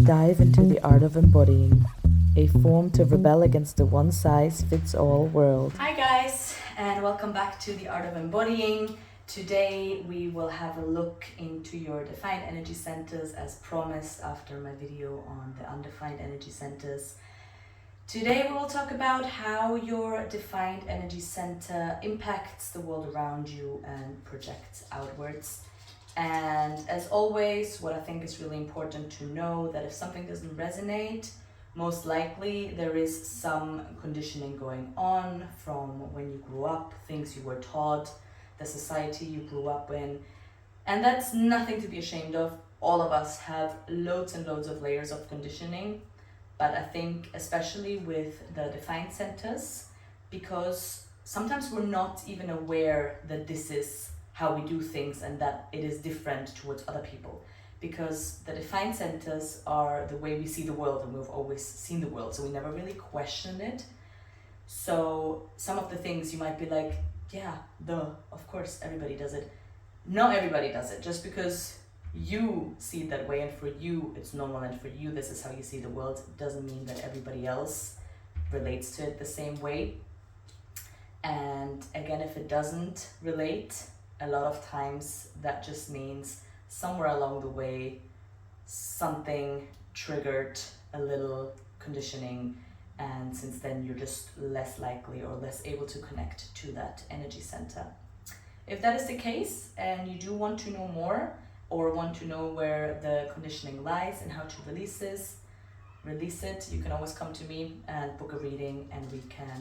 Dive into the art of embodying, a form to rebel against the one-size-fits-all world. Hi guys, and welcome back to the Art of Embodying. Today we will have a look into your defined energy centers as promised after my video on the undefined energy centers. Today we will talk about how your defined energy center impacts the world around you and projects outwards. And as always, what I think is really important to know that if something doesn't resonate, most likely there is some conditioning going on from when you grew up, things you were taught, the society you grew up in. And that's nothing to be ashamed of. All of us have loads and loads of layers of conditioning. But I think especially with the defined centers, because sometimes we're not even aware that this is how we do things and that it is different towards other people, because the defined centers are the way we see the world, and we've always seen the world, so we never really question it. So some of the things you might be like, yeah, of course everybody does it. Not everybody does it. Just because you see it that way and for you it's normal and for you this is how you see the world, doesn't mean that everybody else relates to it the same way. And again, if it doesn't relate, a lot of times that just means somewhere along the way something triggered a little conditioning, and since then you're just less likely or less able to connect to that energy center. If that is the case and you do want to know more or want to know where the conditioning lies and how to release it, you can always come to me and book a reading, and we can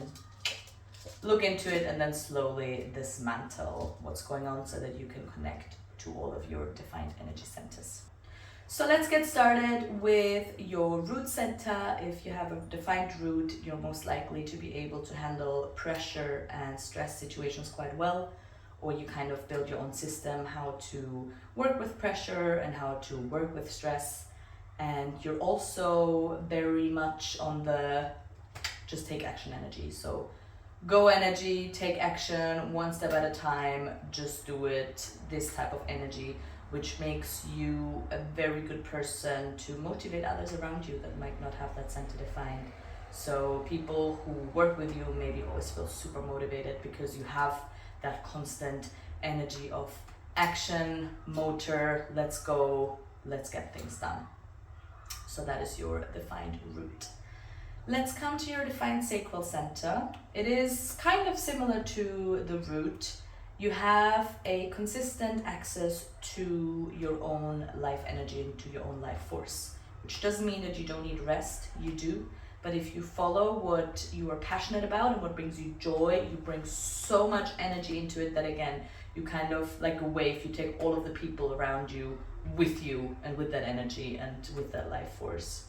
look into it and then slowly dismantle what's going on so that you can connect to all of your defined energy centers. So let's get started with your root center. If you have a defined root, you're most likely to be able to handle pressure and stress situations quite well, or you kind of build your own system how to work with pressure and how to work with stress. And you're also very much on the just take action energy. So go energy, take action, one step at a time, just do it, this type of energy, which makes you a very good person to motivate others around you that might not have that center defined. So people who work with you maybe always feel super motivated because you have that constant energy of action, motor, let's go, let's get things done. So that is your defined root. Let's come to your defined sacral center. It is kind of similar to the root. You have a consistent access to your own life energy and to your own life force, which doesn't mean that you don't need rest, you do. But if you follow what you are passionate about and what brings you joy, you bring so much energy into it that again, you kind of like a wave, you take all of the people around you with you and with that energy and with that life force.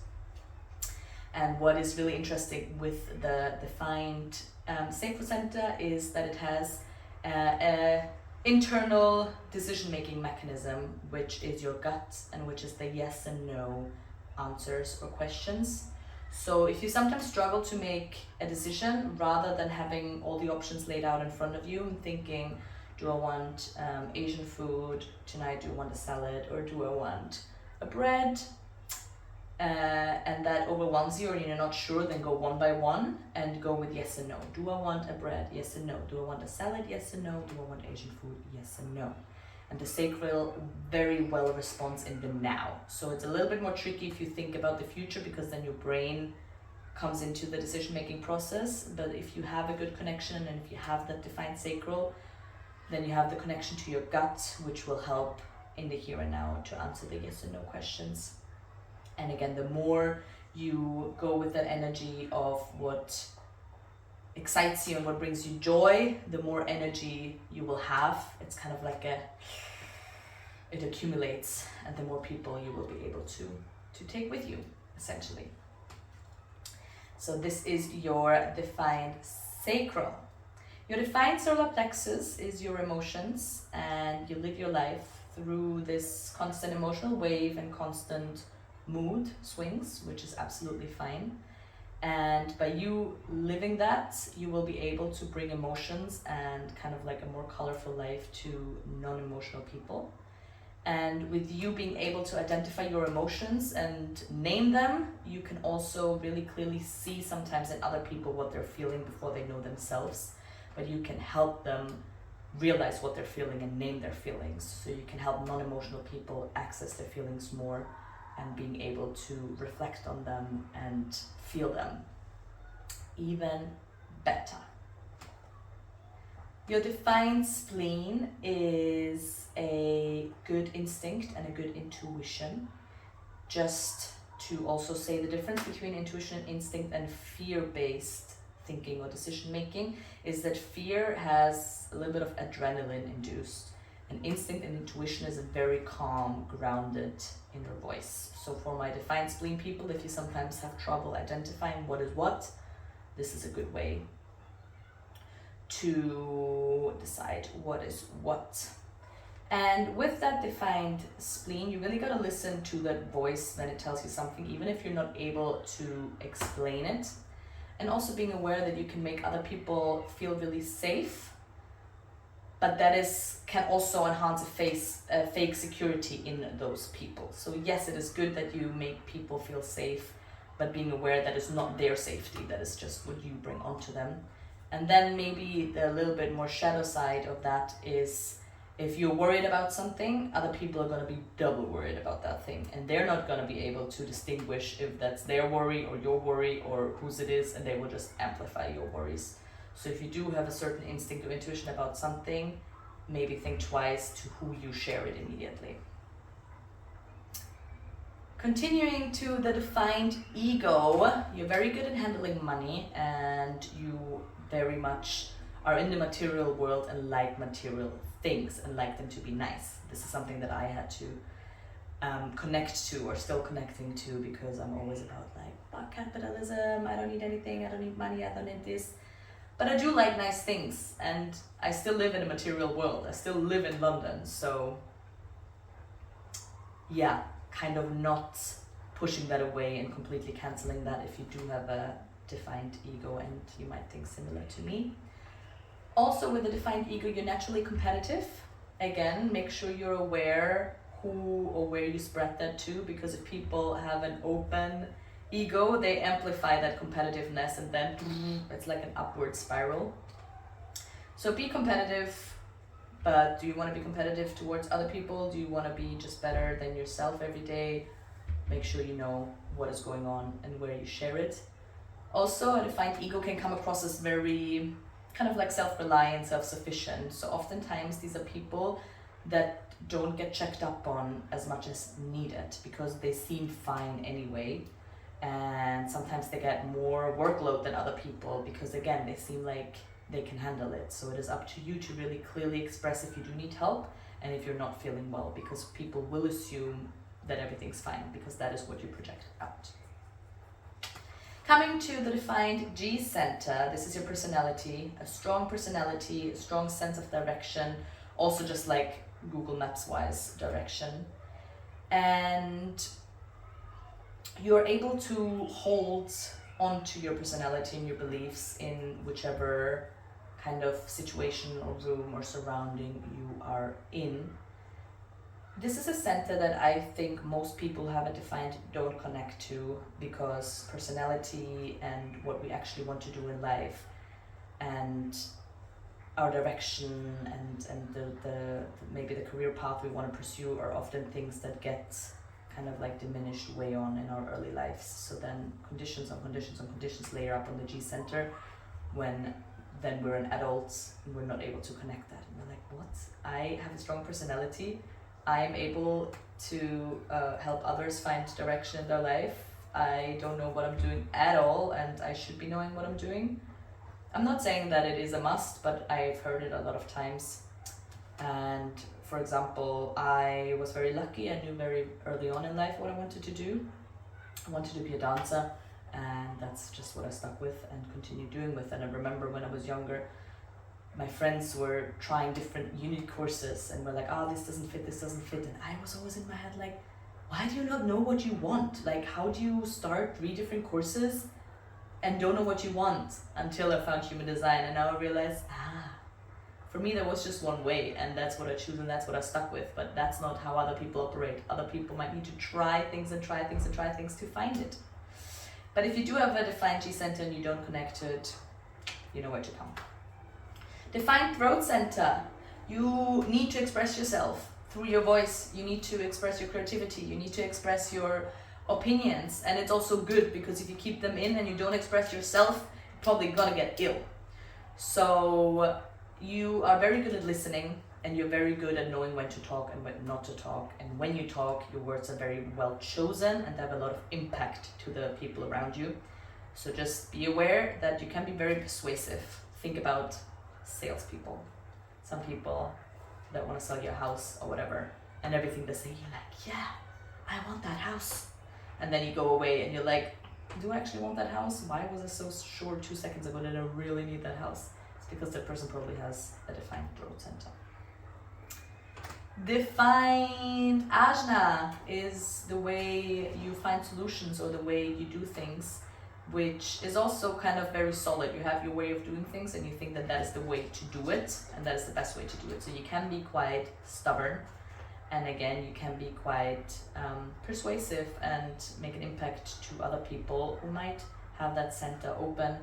And what is really interesting with the defined sacral center is that it has an internal decision-making mechanism, which is your gut and which is the yes and no answers or questions. So if you sometimes struggle to make a decision rather than having all the options laid out in front of you and thinking, do I want Asian food tonight? Do I want a salad? Or do I want a bread? And that overwhelms you or you're not sure, then go one by one and go with yes and no. Do I want a bread? Yes and no. Do I want a salad? Yes and no. Do I want Asian food? Yes and no. And the sacral very well responds in the now. So it's a little bit more tricky if you think about the future, because then your brain comes into the decision-making process. But if you have a good connection and if you have that defined sacral, then you have the connection to your gut, which will help in the here and now to answer the yes and no questions. And again, the more you go with that energy of what excites you and what brings you joy, the more energy you will have. It's kind of like it accumulates, and the more people you will be able to take with you, essentially. So this is your defined sacral. Your defined solar plexus is your emotions, and you live your life through this constant emotional wave and constant mood swings, which is absolutely fine. And by you living that, you will be able to bring emotions and kind of like a more colorful life to non-emotional people. And with you being able to identify your emotions and name them, you can also really clearly see sometimes in other people what they're feeling before they know themselves. But you can help them realize what they're feeling and name their feelings. So you can help non-emotional people access their feelings more and being able to reflect on them and feel them even better. Your defined spleen is a good instinct and a good intuition. Just to also say the difference between intuition and instinct and fear-based thinking or decision making is that fear has a little bit of adrenaline induced, and instinct and intuition is a very calm, grounded inner voice. So for my defined spleen people, if you sometimes have trouble identifying what is what, this is a good way to decide what is what. And with that defined spleen, you really got to listen to that voice when it tells you something, even if you're not able to explain it. And also being aware that you can make other people feel really safe, but that can also enhance a fake security in those people. So yes, it is good that you make people feel safe, but being aware that it's not their safety, that is just what you bring onto them. And then maybe the little bit more shadow side of that is, if you're worried about something, other people are going to be double worried about that thing, and they're not going to be able to distinguish if that's their worry or your worry or whose it is, and they will just amplify your worries. So if you do have a certain instinct or intuition about something, maybe think twice to who you share it immediately. Continuing to the defined ego, you're very good at handling money, and you very much are in the material world and like material things and like them to be nice. This is something that I had to connect to, or still connecting to, because I'm always about like, fuck capitalism, I don't need anything, I don't need money, I don't need this. But I do like nice things, and I still live in a material world. I still live in London, so yeah, kind of not pushing that away and completely cancelling that if you do have a defined ego and you might think similar to me. Also with a defined ego, you're naturally competitive. Again, make sure you're aware who or where you spread that to, because if people have an open ego, they amplify that competitiveness, and then it's like an upward spiral. So be competitive, but do you want to be competitive towards other people? Do you want to be just better than yourself every day? Make sure you know what is going on and where you share it. Also, a defined ego can come across as very kind of like self-reliant, self-sufficient. So oftentimes these are people that don't get checked up on as much as needed because they seem fine anyway. And sometimes they get more workload than other people because, again, they seem like they can handle it. So it is up to you to really clearly express if you do need help and if you're not feeling well, because people will assume that everything's fine because that is what you project out. Coming to the defined G center, this is your personality, a strong personality, a strong sense of direction, also just like Google Maps wise direction. And you're able to hold onto your personality and your beliefs in whichever kind of situation or room or surrounding you are in. This is a center that I think most people have a defined don't connect to, because personality and what we actually want to do in life and our direction and the maybe the career path we want to pursue are often things that get kind of like diminished way on in our early lives. So then conditions on conditions on conditions layer up on the G center when then we're an adult and we're not able to connect that. And we're like, what? I have a strong personality. I'm able to help others find direction in their life. I don't know what I'm doing at all, and I should be knowing what I'm doing. I'm not saying that it is a must, but I've heard it a lot of times. And for example, I was very lucky. I knew very early on in life what I wanted to do. I wanted to be a dancer, and that's just what I stuck with and continued doing with. And I remember when I was younger, my friends were trying different unit courses and were like, oh, this doesn't fit. And I was always in my head like, why do you not know what you want? Like, how do you start 3 different courses and don't know what you want? Until I found human design, and now I realized, For me, there was just one way, and that's what I choose, and that's what I stuck with. But that's not how other people operate. Other people might need to try things and try things and try things to find it. But if you do have a defined G center and you don't connect to it, you know where to come. Defined throat center. You need to express yourself through your voice. You need to express your creativity. You need to express your opinions. And it's also good, because if you keep them in and you don't express yourself, you're probably gonna get ill. So you are very good at listening, and you're very good at knowing when to talk and when not to talk. And when you talk, your words are very well chosen and they have a lot of impact to the people around you. So just be aware that you can be very persuasive. Think about salespeople. Some people that want to sell you a house or whatever, and everything they say, you're like, yeah, I want that house. And then you go away and you're like, do I actually want that house? Why was I so sure 2 seconds ago that I really need that house? It's because that person probably has a defined throat center. Defined ajna is the way you find solutions, or the way you do things, which is also kind of very solid. You have your way of doing things and you think that that is the way to do it, and that is the best way to do it. So you can be quite stubborn, and again, you can be quite persuasive and make an impact to other people who might have that center open.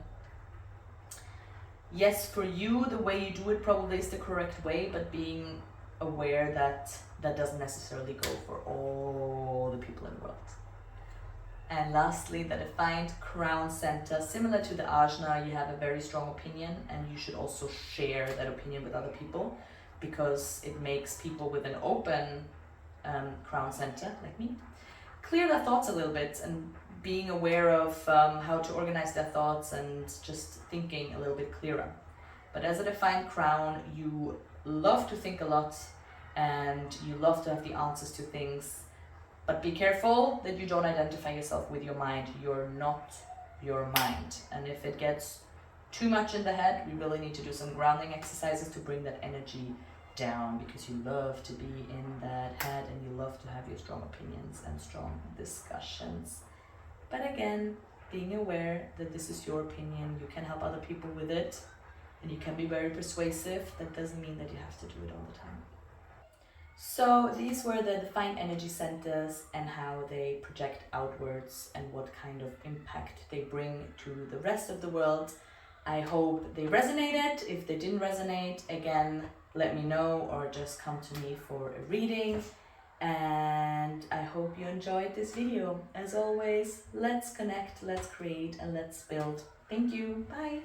Yes, for you, the way you do it probably is the correct way, but being aware that that doesn't necessarily go for all the people in the world. And lastly, the defined crown center. Similar to the ajna, you have a very strong opinion, and you should also share that opinion with other people, because it makes people with an open crown center, like me, clear their thoughts a little bit, and being aware of how to organize their thoughts and just thinking a little bit clearer. But as a defined crown, you love to think a lot and you love to have the answers to things. But be careful that you don't identify yourself with your mind. You're not your mind. And if it gets too much in the head, we really need to do some grounding exercises to bring that energy down, because you love to be in that head and you love to have your strong opinions and strong discussions. But again, being aware that this is your opinion, you can help other people with it, and you can be very persuasive. That doesn't mean that you have to do it all the time. So these were the defined energy centers and how they project outwards and what kind of impact they bring to the rest of the world. I hope they resonated. If they didn't resonate, again, let me know, or just come to me for a reading. And I hope you enjoyed this video. As always, let's connect, let's create, and let's build. Thank you. Bye.